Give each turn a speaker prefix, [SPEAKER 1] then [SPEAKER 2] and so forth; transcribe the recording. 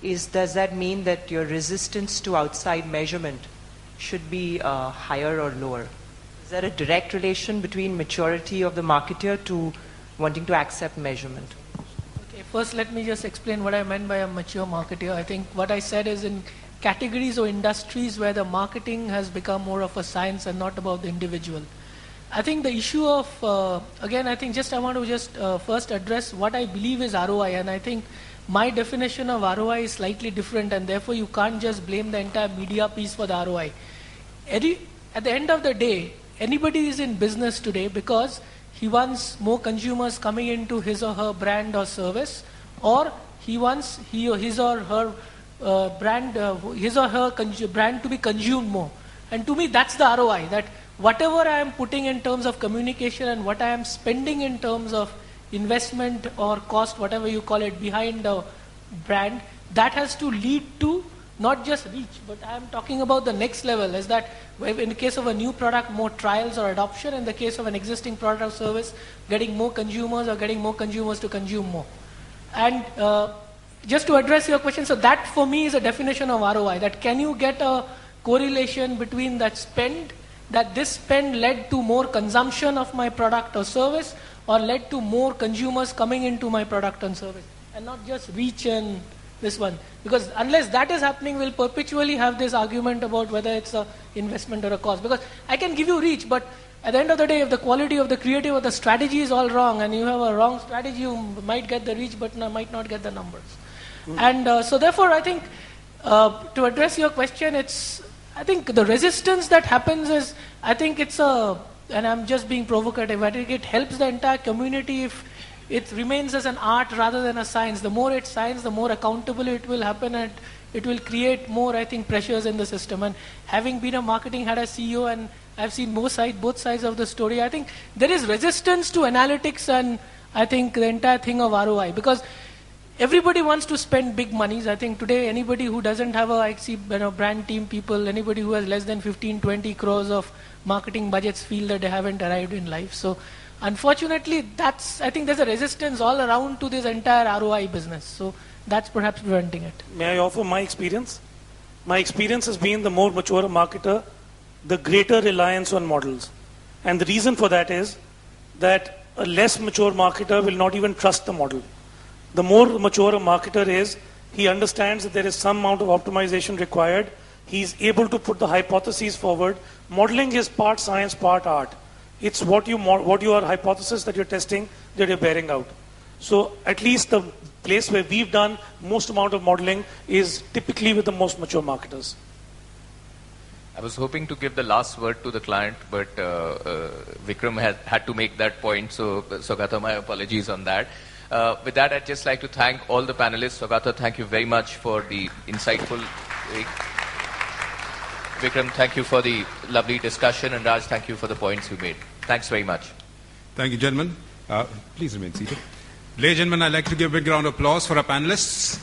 [SPEAKER 1] does that mean that your resistance to outside measurement should be higher or lower? Is there a direct relation between maturity of the marketer to wanting to accept measurement?
[SPEAKER 2] Okay, first let me just explain what I meant by a mature marketer. I think what I said is in categories or industries where the marketing has become more of a science and not about the individual. I think the issue of, again, I think I want to first address what I believe is ROI, and I think my definition of ROI is slightly different, and therefore you can't just blame the entire media piece for the ROI. At the end of the day, anybody is in business today because he wants more consumers coming into his or her brand or service, or he wants his or her brand to be consumed more. And to me, that's the ROI, that whatever I am putting in terms of communication and what I am spending in terms of investment or cost, whatever you call it, behind the brand, that has to lead to not just reach, but I am talking about the next level, is that in the case of a new product, more trials or adoption; in the case of an existing product or service, getting more consumers or getting more consumers to consume more. And just to address your question, so that for me is a definition of ROI, that can you get a correlation between that spend, that this spend led to more consumption of my product or service, or led to more consumers coming into my product and service, and not just reach and this one. Because unless that is happening, we'll perpetually have this argument about whether it's an investment or a cost. Because I can give you reach, but at the end of the day, if the quality of the creative or the strategy is all wrong, and you have a wrong strategy, you might get the reach, but might not get the numbers. And so therefore, I think, to address your question, I think the resistance that happens is, I think and I'm just being provocative, I think it helps the entire community if it remains as an art rather than a science. The more it's science, the more accountable it will happen, and it will create more, I think, pressures in the system. And having been a marketing head as CEO, and I've seen both sides of the story, I think there is resistance to analytics and I think the entire thing of ROI, because everybody wants to spend big monies. I think today anybody who doesn't have brand team people, anybody who has less than 15, 20 crores of marketing budgets feel that they haven't arrived in life. So unfortunately, I think there's a resistance all around to this entire ROI business. So that's perhaps preventing it.
[SPEAKER 3] May I offer my experience? My experience has been the more mature a marketer, the greater reliance on models. And the reason for that is that a less mature marketer will not even trust the model. The more mature a marketer is, he understands that there is some amount of optimization required. He's able to put the hypotheses forward. Modeling is part science, part art. It's what your hypothesis that you're testing, that you're bearing out. So at least the place where we've done most amount of modeling is typically with the most mature marketers.
[SPEAKER 4] I was hoping to give the last word to the client, but Vikram had to make that point. So Saugata, my apologies on that. With that, I'd just like to thank all the panelists. Saugata, thank you very much for the insightful. Vikram, thank you for the lovely discussion, and Raj, thank you for the points you made. Thanks very much.
[SPEAKER 5] Thank you, gentlemen. Please remain seated. Ladies and gentlemen, I'd like to give a big round of applause for our panelists.